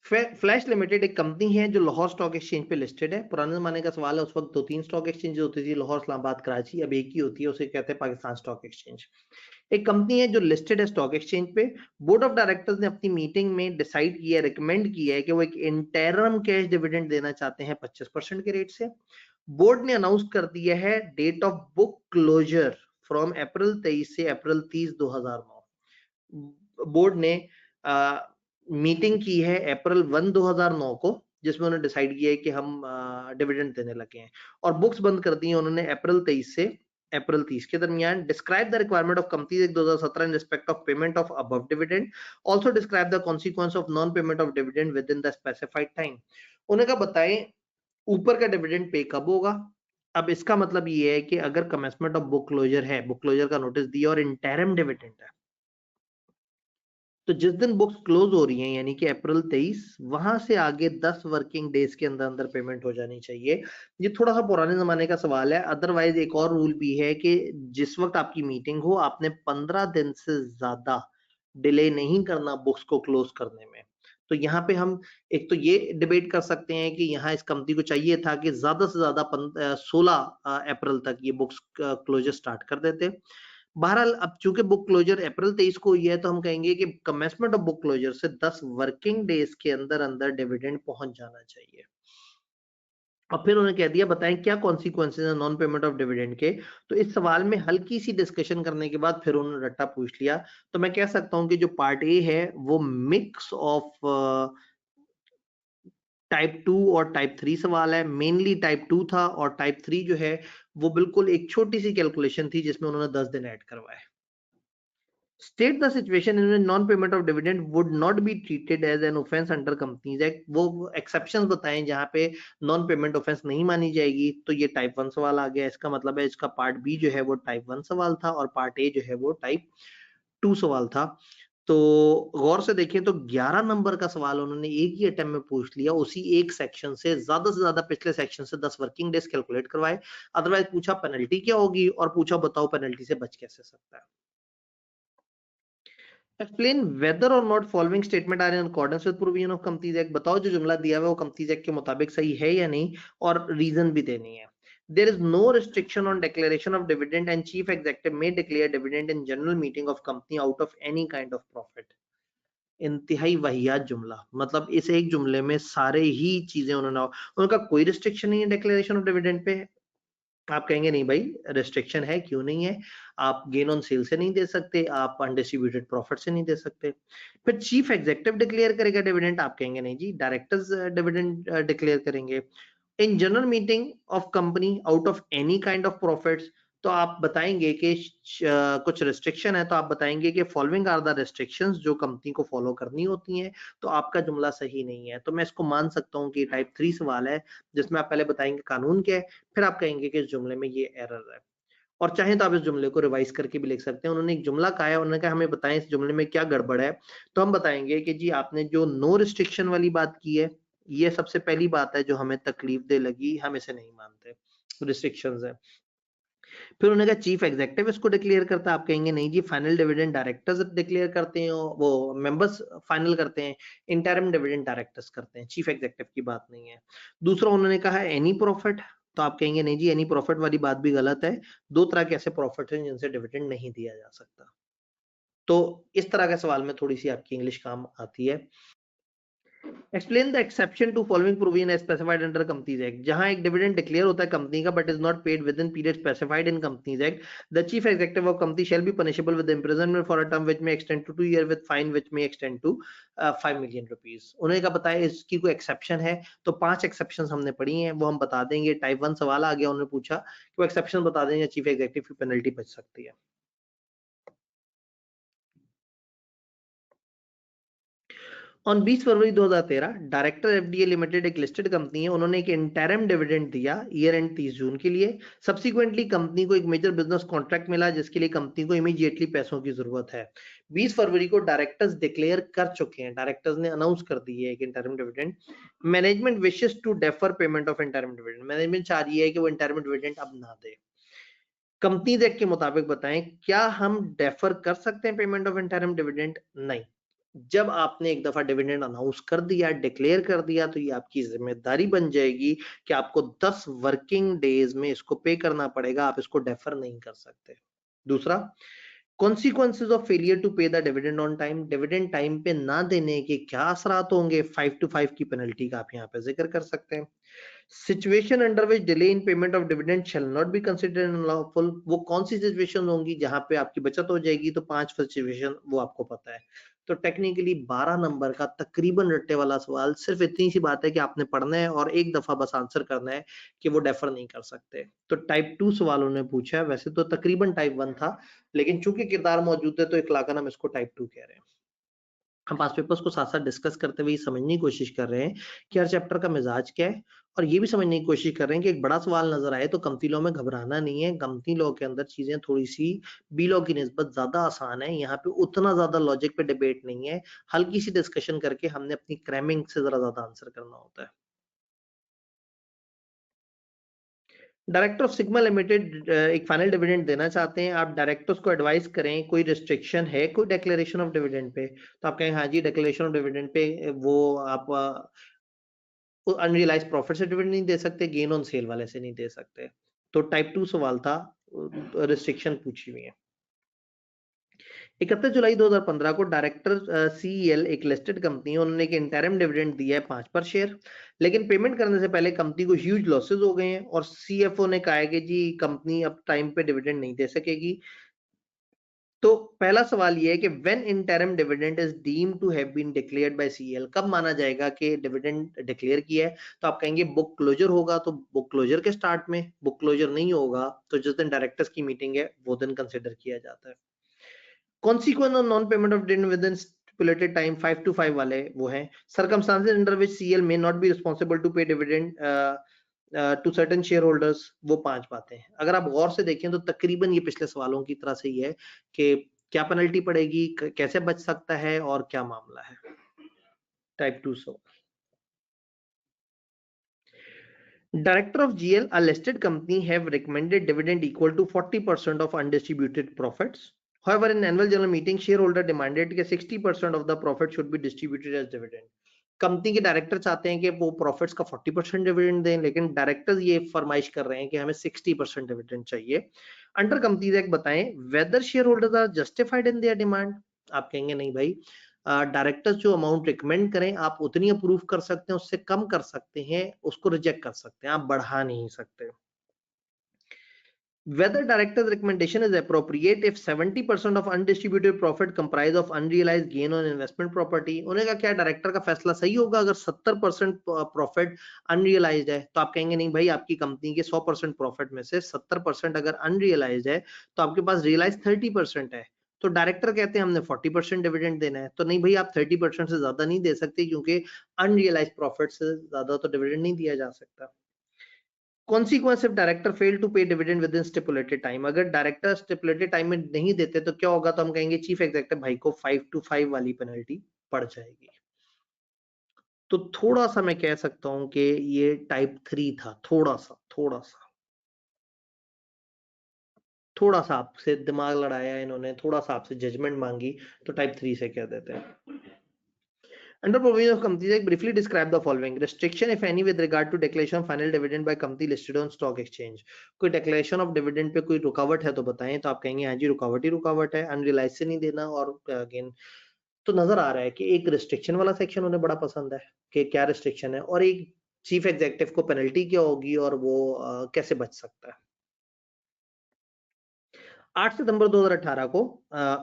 Flash limited एक company है जो लाहौर स्टॉक एक्सचेंज पे लिस्टेड है। पुराने जमाने का सवाल है, उस वक्त 2-3 स्टॉक एक्सचेंज होती थी, लाहौर, इस्लामाबाद, कराची। अब एक ही होती है, उसे कहते हैं पाकिस्तान स्टॉक एक्सचेंज। एक कंपनी है जो लिस्टेड है स्टॉक एक्सचेंज पे। बोर्ड ऑफ डायरेक्टर्स ने अपनी मीटिंग में डिसाइड किया, रिकमेंड किया है कि वो एक इंटरम कैश डिविडेंड देना चाहते हैं 25% के रेट से। बोर्ड ने अनाउंस कर दिया है date of book closure from April 23 से अप्रैल 30 2009। बोर्ड ने मीटिंग की है अप्रैल 1 2009 को, जिसमें उन्होंने डिसाइड किया है कि हम डिविडेंड देने लगे हैं, और बुक्स बंद कर दी हैं उन्होंने अप्रैल 23 से अप्रैल 30 के दरमियान। Describe the requirement of companies act 2017 in respect of payment of above dividend. Also describe the consequence of non payment of dividend with in the specified time. उन्होंने कहा बताएं ऊपर का डिविडेंड पे कब होगा। अब इसका मतलब ये है कि अगर कमेंसमेंट ऑफ बुक क्लोजर है, बुक क्लोजर का नोटिस दिया और इंटरम डिविडेंड है, तो जिस दिन बुक्स क्लोज हो रही हैं यानी कि अप्रैल 23, वहां से आगे 10 वर्किंग डेज के अंदर अंदर पेमेंट हो जानी चाहिए। ये थोड़ा सा पुराने जमाने का सवाल है। अदरवाइज एक और रूल भी है कि जिस वक्त आपकी मीटिंग हो, आपने 15 दिन से ज्यादा डिले नहीं करना बुक्स को क्लोज करने में। तो यहाँ पे हम एक तो ये डिबेट कर सकते हैं कि यहाँ इस कंपनी को चाहिए था कि ज्यादा से ज्यादा 16 अप्रैल तक ये बुक्स क्लोजर स्टार्ट कर देते। बहरहाल अब चूंकि बुक क्लोजर अप्रैल 23 को हुई है, तो हम कहेंगे कि कमेंसमेंट ऑफ बुक क्लोजर से 10 वर्किंग डेज के अंदर अंदर डिविडेंड पहुंच जाना चाहिए। और फिर उन्होंने कह दिया बताएं क्या कॉन्सिक्वेंसेज है नॉन पेमेंट ऑफ डिविडेंड के। तो इस सवाल में हल्की सी डिस्कशन करने के बाद फिर उन्होंने रट्टा पूछ लिया। तो मैं कह सकता हूं कि जो पार्ट ए है वो मिक्स ऑफ टाइप 2 और टाइप 3 सवाल है। मेनली टाइप 2 था, और टाइप 3 जो है वो बिल्कुल एक छोटी सी कैलकुलेशन थी जिसमें उन्होंने 10 दिन ऐड करवाए। State the situation in which non-payment of dividend would not be treated as an offense under Companies Act। वो exceptions बताएं जहां पे नॉन पेमेंट ऑफेंस नहीं मानी जाएगी। तो ये टाइप 1 सवाल आ गया। इसका मतलब है इसका पार्ट बी जो है वो टाइप 1 सवाल था, और पार्ट ए जो है वो टाइप 2 सवाल था। तो गौर से देखें तो 11 नंबर का सवाल उन्होंने एक ही अटेम्प्ट में पूछ लिया, उसी एक सेक्शन से ज्यादा पिछले सेक्शन से 10 वर्किंग डेज कैलकुलेट करवाए। अदरवाइज पूछा पेनल्टी क्या होगी, और पूछा बताओ पेनल्टी से बच कैसे सकता है। एक्सप्लेन वेदर और not following statement are in accordance with provision of companies act. बताओ जो जुमला दिया हुआ है वो कंपनीज एक्ट के मुताबिक सही है या नहीं, और रीजन भी देनी है। There is no restriction on declaration of dividend and chief executive may declare dividend in general meeting of company out of any kind of profit। इंतहाई वाहियात जुमला, मतलब इस एक जुमले में सारे ही चीजें उन्होंने, उनका कोई रिस्ट्रिक्शन नहीं है डिक्लेरेशन ऑफ डिविडेंड पे। आप कहेंगे नहीं भाई रिस्ट्रिक्शन है, क्यों नहीं है? आप गेन ऑन सेल से नहीं दे सकते, आप अनडिस्ट्रीब्यूटेड प्रॉफिट से नहीं दे सकते। फिर चीफ एग्जीक्यूटिव डिक्लेयर करेगा डिविडेंड, आप कहेंगे नहीं जी डायरेक्टर्स डिविडेंड डिक्लेयर करेंगे। In general meeting of company out of any kind of profits, तो आप बताएंगे कि कुछ रिस्ट्रिक्शन है, तो आप बताएंगे कि फॉलोइंग आर द रिस्ट्रिक्शंस जो कंपनी को फॉलो करनी होती हैं। तो आपका जुमला सही नहीं है। तो मैं इसको मान सकता हूं कि टाइप 3 सवाल है, जिसमें आप पहले बताएंगे कानून क्या है, फिर आप कहेंगे कि इस जुमले में ये एरर है। और चाहे तो आप इस जुमले को रिवाइज करके भी लिख सकते हैं। उन्होंने एक जुमला कहा है, उन्होंने कहा हमें बताएं इस जुमले में क्या गड़बड़ है। तो हम बताएंगे कि जी आपने जो नो रिस्ट्रिक्शन वाली बात की है, ये सबसे पहली बात है जो हमें तकलीफ दे लगी, हम इसे नहीं मानते, रिस्ट्रिक्शंस है। फिर उन्होंने कहा चीफ एग्जीक्यूटिव इसको डिक्लेयर करता है, आप कहेंगे नहीं जी फाइनल डिविडेंड डायरेक्टर्स डिक्लेयर करते हैं, वो मेंबर्स फाइनल करते हैं, इंटरिम डिविडेंड डायरेक्टर्स करते हैं, चीफ एग्जीक्यूटिव की बात नहीं है। दूसरा उन्होंने कहा एनी प्रॉफिट, तो आप कहेंगे नहीं जी एनी प्रॉफिट वाली बात भी गलत है। दो तरह के ऐसे प्रॉफिट हैं जिनसे डिविडेंड नहीं दिया जा सकता। तो इस तरह के सवाल में थोड़ी सी आपकी इंग्लिश काम आती है। Explain the exception to following provision as specified under companies act. जहां एक डिविडेंड डिक्लेयर होता है कंपनी का but is not paid within period specified in companies act, the chief executive of company shall be punishable with imprisonment for a term which may extend to 2 year with fine which may extend to 5 million rupees. उन्होंने कहा बताया इसकी कोई exception है, तो 5 exceptions हमने पढ़ी हैं, वो हम बता देंगे। टाइप 1 सवाल आ गया, उन्होंने पूछा कि वो एक्सेप्शन बता देंगे, चीफ एग्जीक्यूटिव की पेनल्टी बच सकती है। On 20 February 2013 director FDA limited एक लिस्टेड कंपनी है, उन्होंने एक इंटरिम डिविडेंड दिया ईयर एंड 30 जून के लिए। सब्सिक्वेंटली कंपनी को एक मेजर बिजनेस कॉन्ट्रैक्ट मिला जिसके लिए कंपनी को इमीडिएटली पैसों की जरूरत है। 20 फरवरी को डायरेक्टर्स डिक्लेयर कर चुके हैं, डायरेक्टर्स ने अनाउंस कर दी है एक interim dividend. Management wishes to defer payment of interim dividend, management चाह रही है कि वो इंटरिम डिविडेंड अब ना दे। कंपनीज एक्ट के मुताबिक बताएं क्या हम डेफर कर सकते हैं पेमेंट ऑफ इंटरिम डिविडेंड? नहीं। जब आपने एक दफा डिविडेंड अनाउंस कर दिया, डिक्लेयर कर दिया, तो ये आपकी जिम्मेदारी बन जाएगी कि आपको 10 वर्किंग डेज में इसको पे करना पड़ेगा, आप इसको डेफर नहीं कर सकते। दूसरा, कॉन्सिक्वेंसेज ऑफ फेलियर टू पे the dividend on time, dividend time पे ना देने के क्या असरात होंगे, 5 to 5 की पेनल्टी का आप यहाँ पे जिक्र कर सकते हैं। Situation under which delay in payment of dividend shall not be considered unlawful, वो कौन सी सिचुएशन होंगी जहां पे आपकी बचत हो जाएगी, तो 5 सिचुएशन वो आपको पता है। तो टेक्निकली 12 नंबर का तकरीबन रट्टे वाला सवाल, सिर्फ इतनी सी बात है कि आपने पढ़ना है और एक दफा बस आंसर करना है कि वो डेफर नहीं कर सकते। तो टाइप 2 सवाल उन्होंने पूछा है, वैसे तो तकरीबन टाइप 1 था, लेकिन चूंकि किरदार मौजूद है तो इखलाकन हम इसको टाइप 2 कह रहे हैं। हम पास पेपर्स को साथ-साथ डिस्कस करते हुए ये समझने की कोशिश कर रहे हैं कि हर चैप्टर का मिजाज क्या है, और ये भी समझने की कोशिश कर रहे हैं कि एक बड़ा सवाल नज़र आए तो कंपनी लॉ में घबराना नहीं है। कंपनी लॉ के अंदर चीज़ें थोड़ी-सी बी लॉ की निस्बत ज़्यादा आसान है। यहाँ पे उतना ज़्यादा लॉजिक पे डिबेट नहीं है। हल्की सी डिस्कशन करके हमने अपनी क्रैमिंग से ज़रा ज़्यादा आंसर करना होता है। डायरेक्टर ऑफ सिग्मा लिमिटेड एक फाइनल डिविडेंड देना चाहते हैं, आप डायरेक्टर्स को एडवाइस करें कोई रिस्ट्रिक्शन है कोई डिक्लेरेशन ऑफ डिविडेंड पे, तो आप कहें हाँ जी डिक्लेरेशन ऑफ डिविडेंड पे वो आप वो अनरियलाइज्ड प्रॉफिट से डिविडेंड नहीं दे सकते, गेन ऑन सेल वाले से नहीं दे सकते। तो टाइप 2 सवाल था, रिस्ट्रिक्शन पूछी हुई है। 31 जुलाई 2015 को डायरेक्टर सीईएल एक लिस्टेड कंपनी है, उन्होंने एक इंटरिम डिविडेंड दिया है 5 पर शेयर, लेकिन पेमेंट करने से पहले कंपनी को ह्यूज लॉसेस हो गए हैं और सीएफओ ने कहा है कि जी कंपनी अब टाइम पे डिविडेंड नहीं दे सकेगी। तो पहला सवाल ये है कि when interim dividend is deemed to have been declared by CL, कब माना जाएगा कि डिविडेंड डिक्लेयर किया है, तो आप कहेंगे बुक क्लोजर होगा, तो बुक क्लोजर के स्टार्ट में, बुक क्लोजर नहीं होगा तो जिस दिन डायरेक्टर्स की मीटिंग है वो दिन कंसिडर किया जाता है। Consequence of non payment of dividend within stipulated time 5 to 5 वाले वो हैं, circumstances under which CL may not be responsible to pay dividend to certain share holders, वो 5 बातें हैं। अगर आप गौर से देखें तो तकरीबन ये पिछले सवालों की तरह से ही है कि क्या पेनल्टी पड़ेगी, कैसे बच सकता है और क्या मामला है। टाइप 2 सवाल, Director of GL, a listed company, have recommended dividend equal to 40% of undistributed profits. However, in annual general meeting, shareholder demanded that 60% of the profit should be distributed as dividend. Company के director चाहते हैं कि वो profits का 40% dividend दें, लेकिन directors ये फरमाइश कर रहे हैं कि हमें 60% डिविडेंड चाहिए। अंडर कंपनीज एक्ट बताएं whether share holders are justified in their demand. आप कहेंगे नहीं भाई, डायरेक्टर्स जो अमाउंट रिकमेंड करें आप उतनी अप्रूव कर सकते हैं, उससे कम कर सकते हैं, उसको रिजेक्ट कर सकते हैं, आप बढ़ा नहीं सकते। Whether director's recommendation is appropriate if 70% of undistributed profit comprise of unrealized gain on investment property। उन्हें का क्या डायरेक्टर का फैसला सही होगा अगर 70% प्रॉफिट अनरियलाइज्ड है, तो आप कहेंगे नहीं भाई, आपकी कंपनी के 100% प्रॉफिट में से 70% अगर अनरियलाइज्ड है तो आपके पास रियलाइज 30% है। तो डायरेक्टर कहते हैं हमने 40% डिविडेंड देना है, तो नहीं भाई आप 30% से ज्यादा नहीं दे सकते, क्योंकि अनरियलाइज्ड प्रॉफिट से ज्यादा तो डिविडेंड नहीं दिया जा सकता। Consequence if director fail to pay dividend within stipulated time, अगर डायरेक्टर स्टिपुलेटेड टाइम में नहीं देते तो क्या होगा, तो हम कहेंगे चीफ एग्जीक्यूटिव भाई को 5 to 5 वाली पेनल्टी पड़ जाएगी। तो थोड़ा सा मैं कह सकता हूं कि ये टाइप 3 था, थोड़ा सा आपसे दिमाग लड़ाया इन्होंने, थोड़ा सा आपसे जजमेंट मांगी, तो टाइप 3 से कह देते हैं। Under provision of Companies Act, briefly describe the following restriction, if any, with regard to declaration of final dividend by company listed on stock exchange। कोई declaration of dividend पे कोई रुकावट है तो बताएं, तो आप कहेंगे हाँ जी रुकावट ही रुकावट है, अनरियलाइज से नहीं देना और अगेन। तो नजर आ रहा है कि एक रिस्ट्रिक्शन वाला सेक्शन उन्हें बड़ा पसंद है कि क्या रिस्ट्रिक्शन है, और एक चीफ एग्जीक्यूटिव को पेनल्टी क्या होगी और वो कैसे बच सकता है। 8 सितंबर 2018 को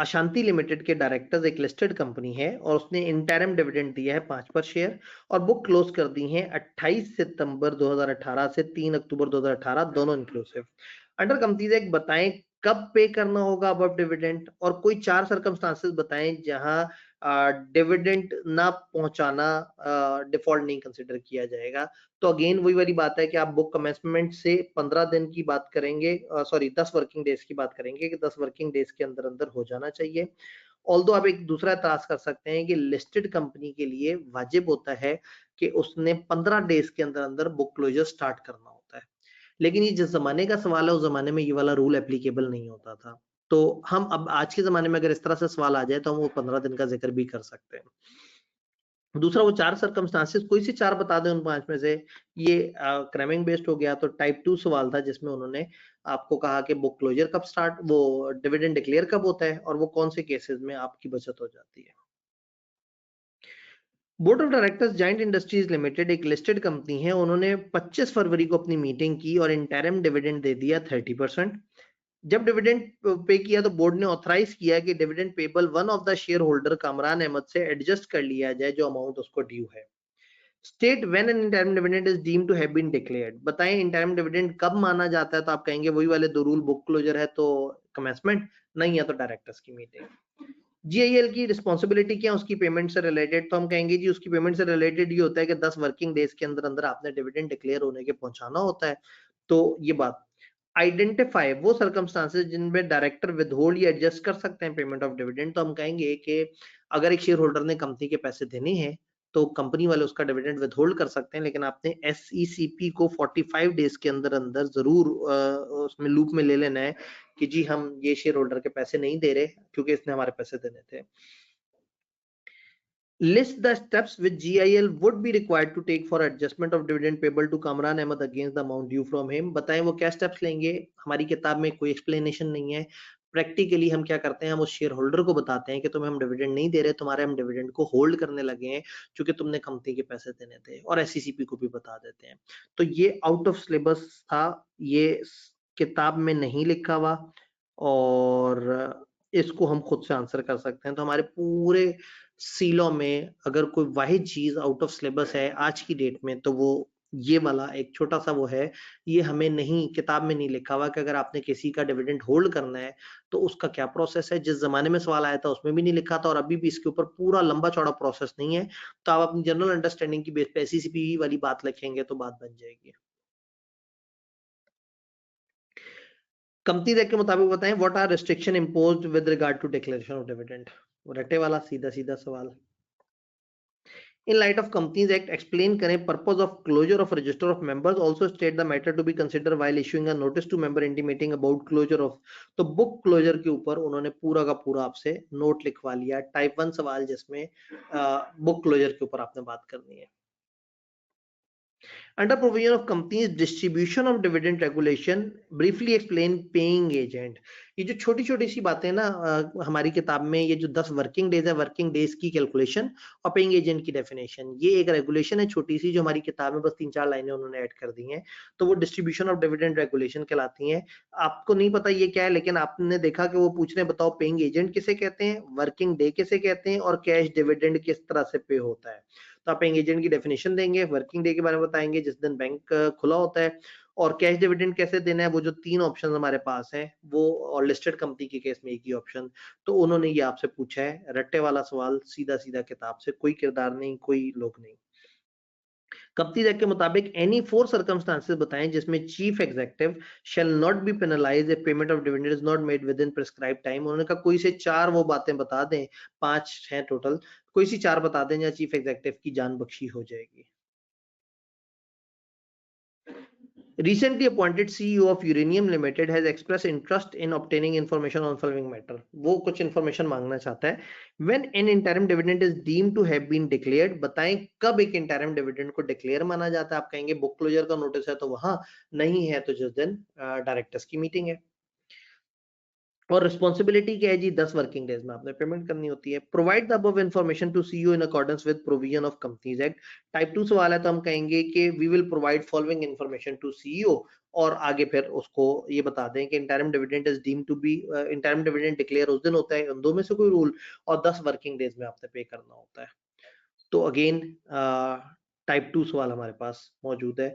अशांति लिमिटेड के डायरेक्टर्स एक लिस्टेड कंपनी है और उसने इंटरिम डिविडेंड दिया है 5 पर शेयर और बुक क्लोज कर दी है 28 सितंबर 2018 से 3 अक्टूबर 2018 दोनों इंक्लूसिव। अंडर कंपनीज एक्ट बताएं कब पे करना होगा अब डिविडेंड, और कोई 4 सर्कमस्टांसेस बताएं जहां डिविडेंड ना पहुंचाना डिफॉल्ट नहीं कंसिडर किया जाएगा। तो अगेन वही वाली बात है कि आप बुक कमेंसमेंट से 15 दिन की बात करेंगे, सॉरी 10 वर्किंग डेज की बात करेंगे कि 10 वर्किंग डेज के अंदर अंदर हो जाना चाहिए। ऑल्दो आप एक दूसरा एतराज कर सकते हैं कि लिस्टेड कंपनी के लिए वाजिब होता है कि उसने 15 डेज के अंदर अंदर बुक क्लोजर स्टार्ट करना होता है, लेकिन ये जिस जमाने का सवाल है उस जमाने में ये वाला रूल एप्लीकेबल नहीं होता था। तो हम अब आज के जमाने में अगर इस तरह से सवाल आ जाए तो हम वो 15 दिन का जिक्र भी कर सकते हैं। दूसरा वो 4 सर्कमस्टांसेस कोई सी 4 बता दें उन 5 में से। ये क्रैमिंग बेस्ड हो गया। तो टाइप 2 सवाल था जिसमें उन्होंने आपको कहा कि बुक क्लोजर कब स्टार्ट वो डिविडेंड डिक्लेयर कब होता है और वो कौन से केसेस में आपकी बचत हो जाती है। Board of directors giant industries limited एक लिस्टेड कंपनी है। उन्होंने 25 फरवरी को अपनी मीटिंग की और इंटरिम डिविडेंड दे दिया 30%। जब डिविडेंड पे किया तो बोर्ड ने ऑथराइज किया कि dividend payable one of the share holder Kamran Ahmed से एडजस्ट कर लिया जाए जो अमाउंट उसको ड्यू है। State when an interim dividend is deemed to have been declared. बताएं इंटरिम डिविडेंड कब माना जाता है। तो आप कहेंगे वही वाले दो रूल, बुक क्लोजर है तो कमेंसमेंट, नहीं है तो डायरेक्टर्स की मीटिंग। जीआईएल की रिस्पांसिबिलिटी क्या है उसकी पेमेंट से रिलेटेड। तो हम कहेंगे जी उसकी पेमेंट से रिलेटेड ये होता है कि 10 वर्किंग डेज के अंदर अंदर आपने डिविडेंड डिक्लेयर होने के पहुंचाना होता है। तो ये बात। आइडेंटिफाई वो सर्कमस्टांसेस जिनमें डायरेक्टर विदहोल्ड या एडजस्ट कर सकते हैं पेमेंट ऑफ डिविडेंड। तो हम कहेंगे कि अगर एक शेयर होल्डर ने कंपनी के पैसे देने हैं तो कंपनी वाले उसका डिविडेंड विदहोल्ड कर सकते हैं, लेकिन आपने एसईसीपी को 45 डेज के अंदर अंदर जरूर उसमें लूप में ले लेना है कि जी हम ये शेयर होल्डर के पैसे नहीं दे रहे क्योंकि इसने हमारे पैसे देने थे। List the steps which GIL would be required to take for adjustment of dividend payable to Kamran Ahmed against the amount due from him। बताएं वो क्या स्टेप्स लेंगे। हमारी किताब में कोई एक्सप्लेनेशन नहीं है। प्रैक्टिकली हम क्या करते हैं, हम उस शेयर होल्डर को बताते हैं कि तुम्हें हम डिविडेंड नहीं दे रहे, तुम्हारे हम डिविडेंड को होल्ड करने लगे हैं क्योंकि तुमने कंपनी के पैसे देने थे, और एससीसीपी को भी बता देते हैं। तो ये आउट ऑफ सिलेबस था, ये किताब में नहीं लिखा हुआ और इसको हम खुद से आंसर कर सकते हैं। तो हमारे पूरे सीलों में अगर कोई वाहिद चीज आउट ऑफ सिलेबस है आज की डेट में तो वो ये वाला एक छोटा सा वो है। ये हमें नहीं, किताब में नहीं लिखा हुआ कि अगर आपने किसी का डिविडेंड होल्ड करना है तो उसका क्या प्रोसेस है। जिस जमाने में सवाल आया था उसमें भी नहीं लिखा था और अभी भी इसके ऊपर पूरा लंबा चौड़ा प्रोसेस नहीं है। तो आप अपनी जनरल अंडरस्टैंडिंग की बेस पे एससीसीपी वाली बात लिखेंगे तो बात बन जाएगी। कंपनी एक्ट के मुताबिक बताएं what are restriction imposed with regard to declaration of dividend. रटे वाला सीधा सीधा सवाल। In light of Companies Act, explain करें purpose of closure of register of members, also state the matter to be considered while issuing a notice to member intimating about closure of। तो book closure के ऊपर उन्होंने पूरा का पूरा आपसे note लिखवा लिया। टाइप 1 सवाल जिसमें बुक क्लोजर के ऊपर आपने बात करनी है। Under provision of companies distribution of dividend regulation, briefly explain paying agent। ये जो छोटी छोटी सी बातें ना हमारी किताब में, ये जो 10 वर्किंग डेज है, वर्किंग डेज की कैलकुलेशन और पेइंग एजेंट की डेफिनेशन, ये एक रेगुलेशन है छोटी सी जो हमारी किताब में बस 3-4 लाइनें उन्होंने ऐड कर दी हैं। तो वो डिस्ट्रीब्यूशन ऑफ डिविडेंड रेगुलेशन कहलाती हैं। आपको नहीं पता ये क्या है, लेकिन आपने देखा कि वो पूछ रहे हैं बताओ पेइंग एजेंट किसे कहते हैं, वर्किंग डे किसे कहते हैं और कैश डिविडेंड किस तरह से पे होता है। तो आप पेइंग एजेंट की डेफिनेशन देंगे, वर्किंग डे के बारे में बताएंगे जिस दिन बैंक खुला होता है, और कैश डिविडेंड कैसे देना है। वो जो 3 ऑप्शन हमारे पास हैं वो, और लिस्टेड कंपनी के केस में एक ही ऑप्शन। तो उन्होंने ये आपसे पूछा है रट्टे वाला सवाल, सीधा सीधा किताब से, कोई किरदार नहीं, कोई लोग नहीं। कंपनीज एक्ट के मुताबिक एनी 4 सर्कमस्टांसेस बताएं जिसमें chief executive shall not be penalised if payment of dividend is not made with in prescribed time. उन्होंने कहा कोई से 4 वो बातें बता दें, 5 हैं टोटल, कोई सी 4 बता दें जहां चीफ एग्जीक्यूटिव की जान बख्शी हो जाएगी। Recently appointed CEO of Uranium Limited has expressed interest in obtaining information on following matter। वो कुछ information मांगना चाहता है। When an interim dividend is deemed to have been declared, बताएं कब एक interim dividend को declare माना जाता है। आप कहेंगे book closure का notice है तो वहां, नहीं है तो जिस दिन directors की meeting है। और रिस्पॉन्सिबिलिटी क्या है जी, 10 वर्किंग डेज में आपने पेमेंट करनी होती है। Provide the above information to CEO in accordance with provision of companies act. Type 2 सवाल है तो हम कहेंगे कि we will provide following information to CEO, और आगे फिर उसको ये बता दें कि interim dividend is deemed to be, interim dividend declare उस दिन होता है, उन दो में से कोई रूल, और 10 वर्किंग डेज में आपने पे करना होता है। तो अगेन टाइप 2 सवाल हमारे पास मौजूद है।